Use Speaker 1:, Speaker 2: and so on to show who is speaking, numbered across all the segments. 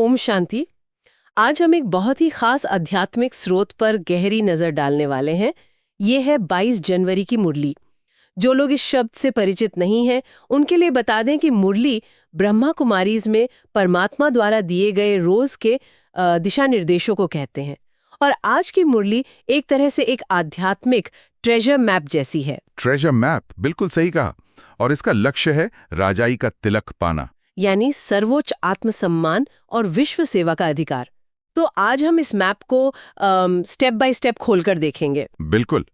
Speaker 1: ओम शांति। आज हम एक बहुत ही खास आध्यात्मिक स्रोत पर गहरी नजर डालने वाले हैं। ये है 22 जनवरी की मुरली। जो लोग इस शब्द से परिचित नहीं हैं, उनके लिए बता दें कि मुरली ब्रह्मा कुमारीज में परमात्मा द्वारा दिए गए रोज के दिशा निर्देशों को कहते हैं। और आज की मुरली एक तरह से एक आध्यात्मिक ट्रेजर मैप जैसी है।
Speaker 2: ट्रेजर मैप, बिल्कुल सही कहा। और इसका लक्ष्य है राजाई का तिलक पाना,
Speaker 1: यानी सर्वोच्च आत्मसम्मान और विश्व सेवा का अधिकार। तो आज हम इस मैप को स्टेप बाय स्टेप खोलकर देखेंगे।
Speaker 2: बिल्कुल।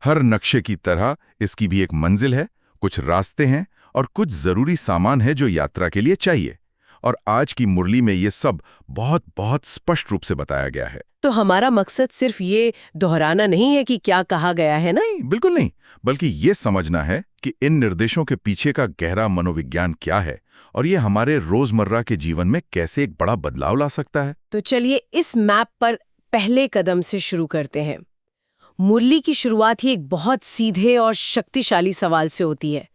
Speaker 2: हर नक्शे की तरह इसकी भी एक मंजिल है, कुछ रास्ते हैं और कुछ जरूरी सामान है जो यात्रा के लिए चाहिए। और आज की मुरली में ये सब बहुत बहुत स्पष्ट रूप से बताया गया है।
Speaker 1: तो हमारा मकसद सिर्फ ये दोहराना नहीं है कि क्या कहा गया है ना।
Speaker 2: नहीं, बिल्कुल नहीं, बल्कि ये समझना है कि इन निर्देशों के पीछे का गहरा मनोविज्ञान क्या है और ये हमारे रोजमर्रा के जीवन में कैसे एक बड़ा बदलाव ला सकता है।
Speaker 1: तो चलिए इस मैप पर पहले कदम से शुरू करते हैं। मुरली की शुरुआत ही एक बहुत सीधे और शक्तिशाली सवाल से होती है।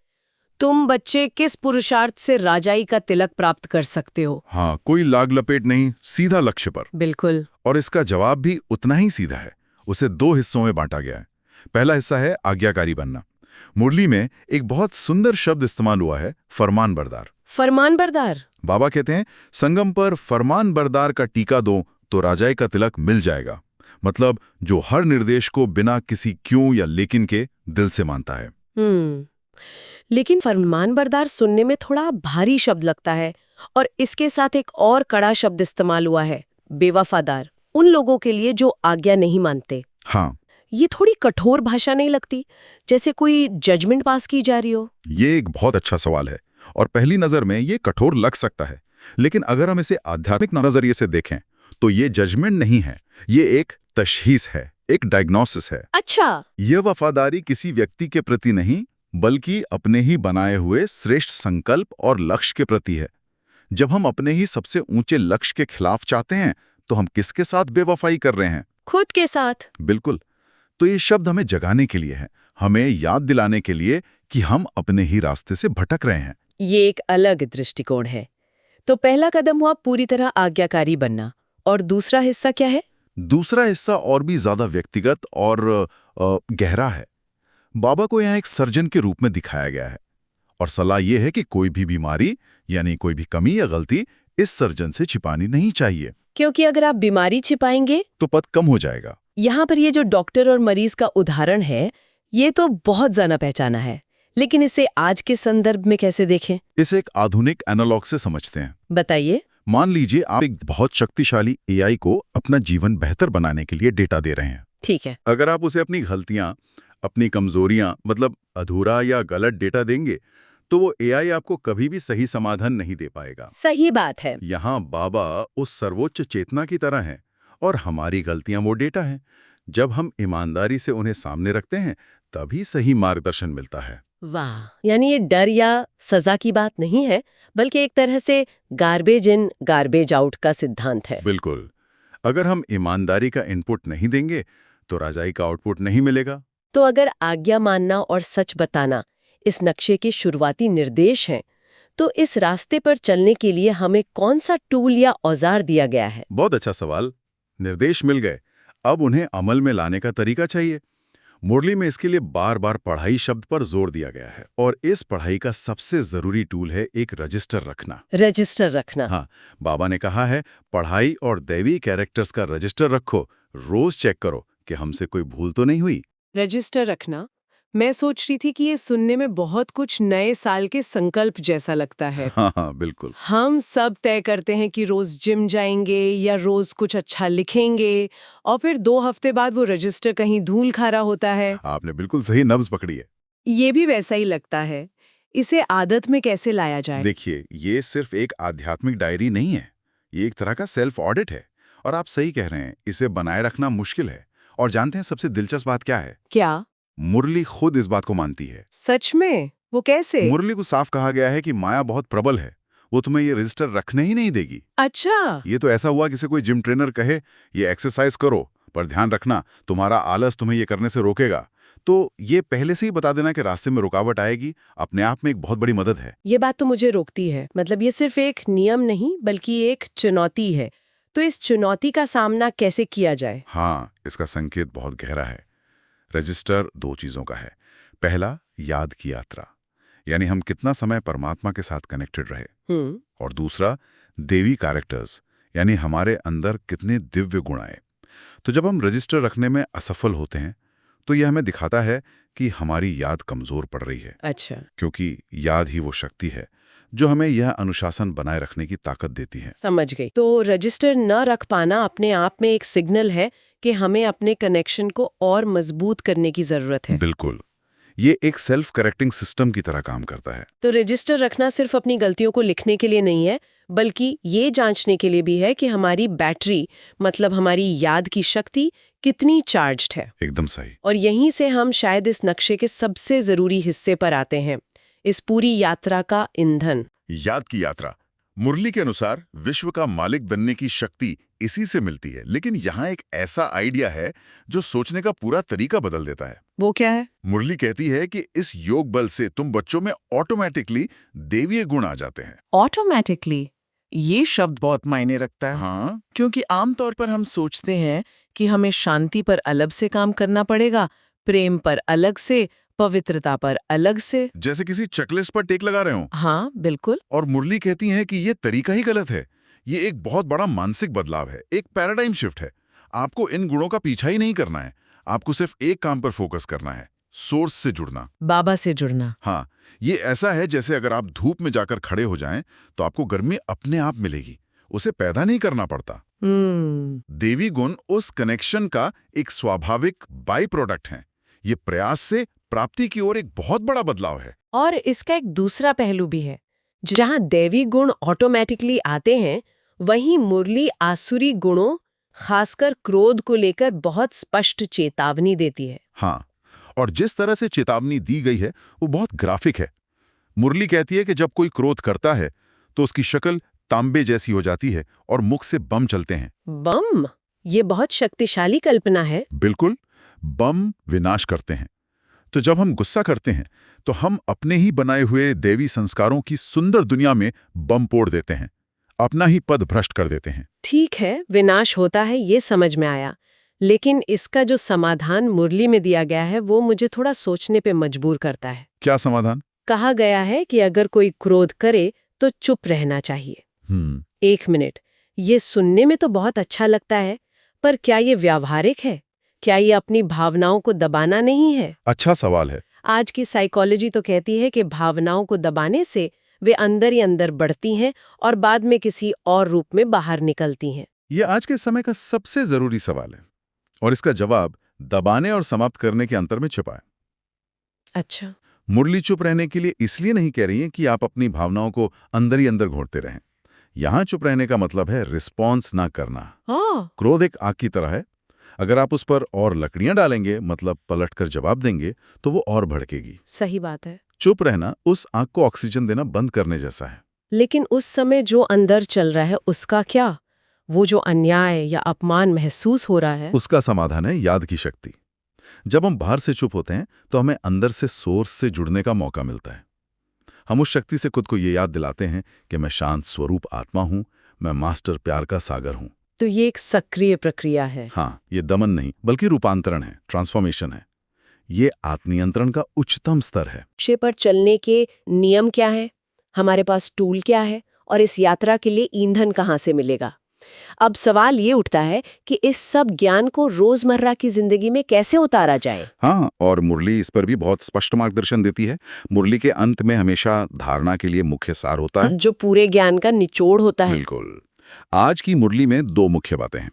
Speaker 1: तुम बच्चे किस पुरुषार्थ से राजाई का तिलक प्राप्त कर सकते हो?
Speaker 2: हाँ, कोई लाग लपेट नहीं, सीधा लक्ष्य पर।
Speaker 1: बिल्कुल।
Speaker 2: और इसका जवाब भी उतना ही सीधा है। उसे 2 हिस्सों में बांटा गया है। पहला हिस्सा है आज्ञाकारी बनना। मुरली में एक बहुत सुंदर शब्द इस्तेमाल हुआ है, फरमान बरदार।
Speaker 1: फरमान बरदार।
Speaker 2: बाबा कहते हैं, संगम पर फरमान बरदार का टीका दो तो राजाई का तिलक मिल जाएगा। मतलब जो हर निर्देश को बिना किसी क्यों या लेकिन के दिल से मानता है।
Speaker 1: लेकिन फरमान बरदार सुनने में थोड़ा भारी शब्द लगता है। और इसके साथ एक और कड़ा शब्द इस्तेमाल हुआ है, बेवफादार। उन लोगों के लिए जो आज्ञा नहीं मानते।
Speaker 2: हाँ,
Speaker 1: ये थोड़ी कठोर भाषा नहीं लगती, जैसे कोई जजमेंट पास की जा रही हो?
Speaker 2: ये एक बहुत अच्छा सवाल है और पहली नजर में ये कठोर लग सकता है। लेकिन अगर हम इसे आध्यात्मिक नजरिए से देखें तो ये जजमेंट नहीं है, ये एक तशहीस है, एक डायग्नोसिस है।
Speaker 1: अच्छा।
Speaker 2: यह वफादारी किसी व्यक्ति के प्रति नहीं, बल्कि अपने ही बनाए हुए श्रेष्ठ संकल्प और लक्ष्य के प्रति है। जब हम अपने ही सबसे ऊंचे लक्ष्य के खिलाफ चाहते हैं तो हम किसके साथ बेवफाई कर रहे हैं?
Speaker 1: खुद के साथ।
Speaker 2: बिल्कुल। तो ये शब्द हमें जगाने के लिए है, हमें याद दिलाने के लिए कि हम अपने ही रास्ते से भटक रहे हैं।
Speaker 1: ये एक अलग दृष्टिकोण है। तो पहला कदम हुआ पूरी तरह आज्ञाकारी बनना। और दूसरा हिस्सा क्या है?
Speaker 2: दूसरा हिस्सा और भी ज्यादा व्यक्तिगत और गहरा है। बाबा को यहाँ एक सर्जन के रूप में दिखाया गया है और सलाह यह है कि कोई भी बीमारी यानी कोई भी कमी या गलती इस सर्जन से छिपानी नहीं चाहिए,
Speaker 1: क्योंकि अगर आप बीमारी छिपाएंगे
Speaker 2: तो पद कम हो जाएगा।
Speaker 1: यहाँ पर ये जो डॉक्टर और मरीज का उदाहरण है, ये तो बहुत जाना पहचाना है। लेकिन इसे आज के संदर्भ में कैसे देखें?
Speaker 2: इसे एक आधुनिक एनालॉग से समझते हैं।
Speaker 1: बताइए।
Speaker 2: मान लीजिए आप एक बहुत शक्तिशाली एआई को अपना जीवन बेहतर बनाने के लिए डेटा दे रहे हैं।
Speaker 1: ठीक है।
Speaker 2: अगर आप उसे अपनी गलतियां, अपनी कमजोरियां, मतलब अधूरा या गलत डेटा देंगे तो वो एआई आपको कभी भी सही समाधान नहीं दे पाएगा।
Speaker 1: सही बात है।
Speaker 2: यहाँ बाबा उस सर्वोच्च चेतना की तरह हैं और हमारी गलतियां वो डेटा हैं। जब हम ईमानदारी से उन्हें सामने रखते हैं तभी सही मार्गदर्शन मिलता है।
Speaker 1: वाह, यानी ये डर या सजा की बात नहीं है, बल्कि एक तरह से गार्बेज इन गार्बेज आउट का सिद्धांत है।
Speaker 2: बिल्कुल। अगर हम ईमानदारी का इनपुट नहीं देंगे तो राजाई का आउटपुट नहीं मिलेगा।
Speaker 1: तो अगर आज्ञा मानना और सच बताना इस नक्शे के शुरुआती निर्देश हैं, तो इस रास्ते पर चलने के लिए हमें कौन सा टूल या औजार दिया गया है?
Speaker 2: बहुत अच्छा सवाल। निर्देश मिल गए, अब उन्हें अमल में लाने का तरीका चाहिए। मुरली में इसके लिए बार बार पढ़ाई शब्द पर जोर दिया गया है और इस पढ़ाई का सबसे जरूरी टूल है एक रजिस्टर रखना।
Speaker 1: रजिस्टर रखना।
Speaker 2: हाँ, बाबा ने कहा है पढ़ाई और दैवी कैरेक्टर्स का रजिस्टर रखो, रोज चेक करो कि हमसे कोई भूल तो नहीं हुई।
Speaker 1: रजिस्टर रखना। मैं सोच रही थी कि ये सुनने में बहुत कुछ नए साल के संकल्प जैसा लगता है।
Speaker 2: हाँ, बिल्कुल।
Speaker 1: हम सब तय करते हैं कि रोज जिम जाएंगे या रोज कुछ अच्छा लिखेंगे, और फिर 2 हफ्ते बाद वो रजिस्टर कहीं धूल खा रहा होता है।
Speaker 2: आपने बिल्कुल सही नब्ज पकड़ी है।
Speaker 1: ये भी वैसा ही लगता है। इसे आदत में कैसे लाया जाए?
Speaker 2: देखिए, ये सिर्फ एक आध्यात्मिक डायरी नहीं है, ये एक तरह का सेल्फ ऑडिट है। और आप सही कह रहे हैं, इसे बनाए रखना मुश्किल है। और जानते हैं सबसे दिलचस्प बात क्या है?
Speaker 1: क्या?
Speaker 2: मुरली खुद इस बात को मानती है।
Speaker 1: सच में? वो कैसे?
Speaker 2: मुरली को साफ कहा गया है कि माया बहुत प्रबल है, वो तुम्हें ये रजिस्टर रखने ही नहीं देगी।
Speaker 1: अच्छा।
Speaker 2: ये तो ऐसा हुआ किसी कोई जिम ट्रेनर कहे ये एक्सरसाइज करो, पर ध्यान रखना तुम्हारा आलस तुम्हें ये करने से रोकेगा। तो ये पहले से ही बता देना कि रास्ते में रुकावट आएगी अपने आप में एक बहुत बड़ी मदद है।
Speaker 1: ये बात तो मुझे रोकती है। मतलब ये सिर्फ एक नियम नहीं बल्कि एक चुनौती है। तो इस चुनौती का सामना कैसे किया जाए?
Speaker 2: हाँ, इसका संकेत बहुत गहरा है। रजिस्टर दो चीजों का है। पहला, याद की यात्रा, यानी हम कितना समय परमात्मा के साथ कनेक्टेड रहे। और दूसरा, देवी कैरेक्टर्स, यानी हमारे अंदर कितने दिव्य गुण आए। तो जब हम रजिस्टर रखने में असफल होते हैं तो यह हमें दिखाता है कि हमारी याद कमजोर पड़ रही है।
Speaker 1: अच्छा।
Speaker 2: क्योंकि याद ही वो शक्ति है जो हमें यह अनुशासन बनाए रखने की ताकत देती है।
Speaker 1: समझ गई। तो रजिस्टर न रख पाना अपने आप में एक सिग्नल है कि हमें अपने कनेक्शन को और मजबूत करने की जरूरत है।
Speaker 2: बिल्कुल, ये एक सेल्फ करेक्टिंग सिस्टम की तरह काम करता है।
Speaker 1: तो रजिस्टर रखना सिर्फ अपनी गलतियों को लिखने के लिए नहीं है बल्कि ये जांचने के लिए भी है कि हमारी बैटरी, मतलब हमारी याद की शक्ति कितनी चार्ज्ड है।
Speaker 2: एकदम सही।
Speaker 1: और यहीं से हम शायद इस नक्शे के सबसे जरूरी हिस्से पर आते हैं, इस पूरी यात्रा का ईंधन।
Speaker 2: याद की यात्रा। मुरली के अनुसार विश्व का मालिक बनने की शक्ति इसी से मिलती है, लेकिन यहाँ एक ऐसा आइडिया है जो सोचने का पूरा तरीका बदल देता है।
Speaker 1: वो क्या है?
Speaker 2: मुरली कहती है कि इस योग बल से तुम बच्चों में ऑटोमेटिकली देवीय गुण आ जाते हैं।
Speaker 3: ऑटोमेटिकली, ये शब्द बहुत मायने रखता है।
Speaker 2: हाँ,
Speaker 3: क्योंकि आमतौर पर हम सोचते हैं कि हमें शांति पर अलग से काम करना पड़ेगा, प्रेम पर अलग से, पवित्रता पर अलग से।
Speaker 2: जैसे किसी चेकलिस्ट पर टेक लगा रहे हो।
Speaker 3: हाँ बिल्कुल।
Speaker 2: और मुरली कहती हैं कि ये तरीका ही गलत है। ये एक बहुत बड़ा मानसिक बदलाव है, एक पैराडाइम शिफ्ट है। आपको इन गुणों का पीछा ही नहीं करना है, आपको सिर्फ एक काम पर फोकस करना है, सोर्स से जुड़ना,
Speaker 3: बाबा से जुड़ना।
Speaker 2: हाँ, ये ऐसा है जैसे अगर आप धूप में जाकर खड़े हो जाएं तो आपको गर्मी अपने आप मिलेगी, उसे पैदा नहीं करना पड़ता। देवी गुण उस कनेक्शन का एक स्वाभाविक बाई प्रोडक्ट है। ये प्रयास से प्राप्ति की ओर एक बहुत बड़ा बदलाव है।
Speaker 1: और इसका एक दूसरा पहलू भी है। जहां दैवी गुण ऑटोमेटिकली आते हैं, वहीं मुरली आसुरी गुणों, खासकर क्रोध को लेकर बहुत स्पष्ट चेतावनी देती है।
Speaker 2: हाँ, और जिस तरह से चेतावनी दी गई है वो बहुत ग्राफिक है। मुरली कहती है कि जब कोई क्रोध करता है तो उसकी शक्ल तांबे जैसी हो जाती है और मुख से बम चलते हैं।
Speaker 1: बम? ये बहुत शक्तिशाली कल्पना है।
Speaker 2: बिल्कुल, बम विनाश करते हैं। तो जब हम गुस्सा करते हैं तो हम अपने ही बनाए हुए देवी संस्कारों की सुंदर दुनिया में बम फोड़ देते हैं, अपना ही पद भ्रष्ट कर देते हैं।
Speaker 1: ठीक है, विनाश होता है, ये समझ में आया। लेकिन इसका जो समाधान मुरली में दिया गया है वो मुझे थोड़ा सोचने पे मजबूर करता है।
Speaker 2: क्या समाधान?
Speaker 1: कहा गया है कि अगर कोई क्रोध करे तो चुप रहना चाहिए। 1 मिनट। ये सुनने में तो बहुत अच्छा लगता है, पर क्या ये व्यावहारिक है? क्या ये अपनी भावनाओं को दबाना नहीं है?
Speaker 2: अच्छा सवाल है।
Speaker 1: आज की साइकोलॉजी तो कहती है कि भावनाओं को दबाने से वे अंदर ही अंदर बढ़ती हैं और बाद में किसी और रूप में बाहर निकलती हैं।
Speaker 2: यह आज के समय का सबसे जरूरी सवाल है और इसका जवाब दबाने और समाप्त करने के अंतर में छिपा है।
Speaker 1: अच्छा।
Speaker 2: मुरली चुप रहने के लिए इसलिए नहीं कह रही है कि आप अपनी भावनाओं को अंदर ही अंदर घोंटते रहें। यहां चुप रहने का मतलब है रिस्पॉन्स ना करना। क्रोध एक आग की तरह है, अगर आप उस पर और लकड़ियां डालेंगे, मतलब पलटकर जवाब देंगे, तो वो और भड़केगी।
Speaker 1: सही बात है।
Speaker 2: चुप रहना उस आग को ऑक्सीजन देना बंद करने जैसा है।
Speaker 1: लेकिन उस समय जो अंदर चल रहा है उसका क्या? वो जो अन्याय या अपमान महसूस हो रहा है,
Speaker 2: उसका समाधान है याद की शक्ति। जब हम बाहर से चुप होते हैं तो हमें अंदर से सोर्स से जुड़ने का मौका मिलता है। हम उस शक्ति से खुद को ये याद दिलाते हैं कि मैं शांत स्वरूप आत्मा हूं, मैं मास्टर प्यार का सागर हूं।
Speaker 1: तो ये एक सक्रिय प्रक्रिया है।
Speaker 2: हाँ, ये दमन नहीं बल्कि रूपांतरण है, ट्रांसफॉर्मेशन है। ये आत्मनियंत्रण का उच्चतम स्तर है।
Speaker 1: नक्शे पर चलने के नियम क्या है? हमारे पास टूल क्या है? और इस यात्रा के लिए ईंधन कहाँ से मिलेगा? अब सवाल ये उठता है कि इस सब ज्ञान को रोजमर्रा की जिंदगी में कैसे उतारा जाए।
Speaker 2: हाँ, और मुरली इस पर भी बहुत स्पष्ट मार्गदर्शन देती है। मुरली के अंत में हमेशा धारणा के लिए मुख्य सार होता है,
Speaker 1: जो पूरे ज्ञान का निचोड़ होता है।
Speaker 2: बिल्कुल। आज की मुरली में 2 मुख्य बातें हैं।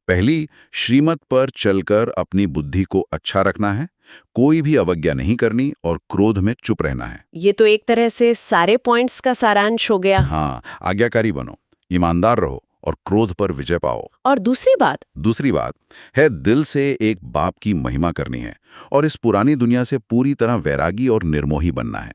Speaker 2: पहली, श्रीमत पर चलकर अपनी बुद्धि को अच्छा रखना है, कोई भी अवज्ञा नहीं करनी और क्रोध में चुप रहना है।
Speaker 1: ये तो एक तरह से सारे पॉइंट्स का सारांश हो गया।
Speaker 2: हाँ, आज्ञाकारी बनो, ईमानदार रहो और क्रोध पर विजय पाओ।
Speaker 1: और दूसरी बात
Speaker 2: है दिल से एक बाप की महिमा करनी है और इस पुरानी दुनिया से पूरी तरह वैरागी और निर्मोही बनना है।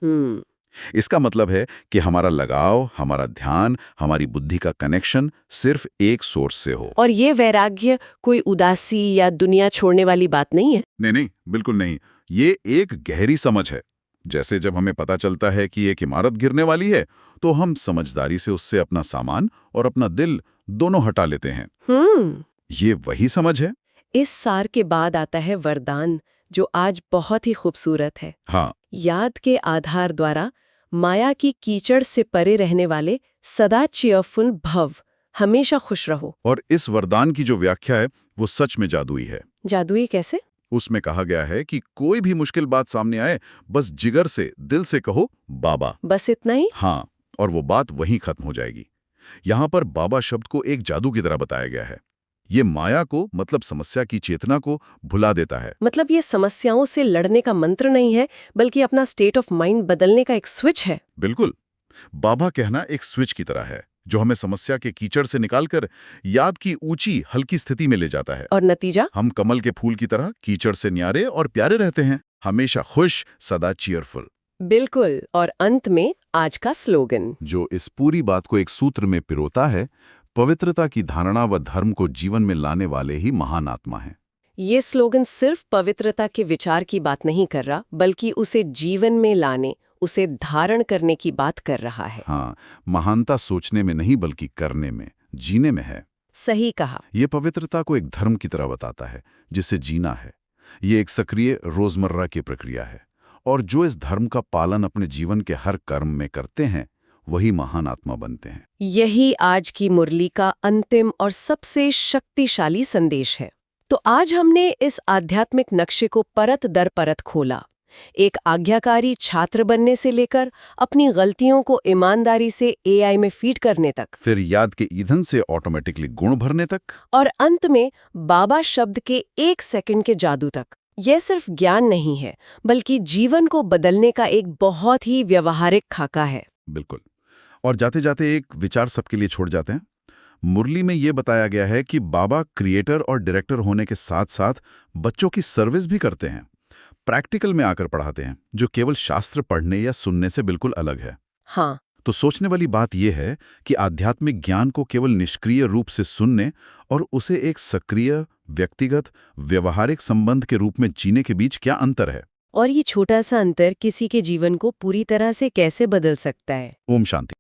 Speaker 2: इसका मतलब है कि हमारा लगाव, हमारा ध्यान, हमारी बुद्धि का कनेक्शन सिर्फ एक सोर्स से हो।
Speaker 1: और ये वैराग्य कोई उदासी या दुनिया छोड़ने वाली बात नहीं है।
Speaker 2: नहीं, बिल्कुल नहीं। ये एक गहरी समझ है। जैसे जब हमें पता चलता है कि एक इमारत गिरने वाली है, तो हम समझदारी से उससे अपना सामान और अपना दिल दोनों हटा लेते हैं। ये वही समझ है।
Speaker 1: इस सार के बाद आता है वरदान, जो आज बहुत ही खूबसूरत है।
Speaker 2: हाँ,
Speaker 1: याद के आधार द्वारा माया की कीचड़ से परे रहने वाले सदा चेयरफुल भव, हमेशा खुश रहो।
Speaker 2: और इस वरदान की जो व्याख्या है वो सच में जादुई है।
Speaker 1: जादुई कैसे?
Speaker 2: उसमें कहा गया है कि कोई भी मुश्किल बात सामने आए, बस जिगर से, दिल से कहो बाबा।
Speaker 1: बस इतना ही?
Speaker 2: हाँ, और वो बात वहीं खत्म हो जाएगी। यहाँ पर बाबा शब्द को एक जादू की तरह बताया गया है। ये माया को, मतलब समस्या की चेतना को भुला देता है।
Speaker 1: मतलब ये समस्याओं से लड़ने का मंत्र नहीं है, बल्कि अपना स्टेट ऑफ माइंड बदलने का एक स्विच है।
Speaker 2: बिल्कुल। बाबा कहना एक स्विच की तरह है, जो हमें समस्या के कीचड़ से निकालकर याद की ऊंची हल्की स्थिति में ले जाता है।
Speaker 1: और नतीजा?
Speaker 2: हम कमल के फूल की तरह कीचड़ से न्यारे और प्यारे रहते हैं, हमेशा खुश, सदा चीयरफुल।
Speaker 1: बिल्कुल। और अंत में आज का स्लोगन,
Speaker 2: जो इस पूरी बात को एक सूत्र में पिरोता है, पवित्रता की धारणा व धर्म को जीवन में लाने वाले ही महान आत्मा हैं।
Speaker 1: ये स्लोगन सिर्फ पवित्रता के विचार की बात नहीं कर रहा, बल्कि उसे जीवन में लाने, उसे धारण करने की बात कर रहा है।
Speaker 2: हाँ, महानता सोचने में नहीं बल्कि करने में, जीने में है।
Speaker 1: सही कहा।
Speaker 2: ये पवित्रता को एक धर्म की तरह बताता है, जिसे जीना है। ये एक सक्रिय रोजमर्रा की प्रक्रिया है, और जो इस धर्म का पालन अपने जीवन के हर कर्म में करते हैं, वही महान आत्मा बनते हैं।
Speaker 1: यही आज की मुरली का अंतिम और सबसे शक्तिशाली संदेश है। तो आज हमने इस आध्यात्मिक नक्शे को परत दर परत खोला, एक आज्ञाकारी छात्र बनने से लेकर अपनी गलतियों को ईमानदारी से एआई में फीड करने तक,
Speaker 2: फिर याद के ईंधन से ऑटोमेटिकली गुण भरने तक,
Speaker 1: और अंत में बाबा शब्द के 1 सेकंड के जादू तक। यह सिर्फ ज्ञान नहीं है, बल्कि जीवन को बदलने का एक बहुत ही व्यवहारिक खाका है।
Speaker 2: बिल्कुल। और जाते जाते एक विचार सबके लिए छोड़ जाते हैं। मुरली में ये बताया गया है कि बाबा क्रिएटर और डायरेक्टर होने के साथ साथ बच्चों की सर्विस भी करते हैं, प्रैक्टिकल में आकर पढ़ाते हैं, जो केवल शास्त्र पढ़ने या सुनने से बिल्कुल अलग है।
Speaker 1: हाँ,
Speaker 2: तो सोचने वाली बात यह है कि आध्यात्मिक ज्ञान को केवल निष्क्रिय रूप से सुनने और उसे एक सक्रिय, व्यक्तिगत, व्यवहारिक संबंध के रूप में जीने के बीच क्या अंतर है,
Speaker 1: और ये छोटा सा अंतर किसी के जीवन को पूरी तरह से कैसे बदल सकता है।
Speaker 2: ओम शांति।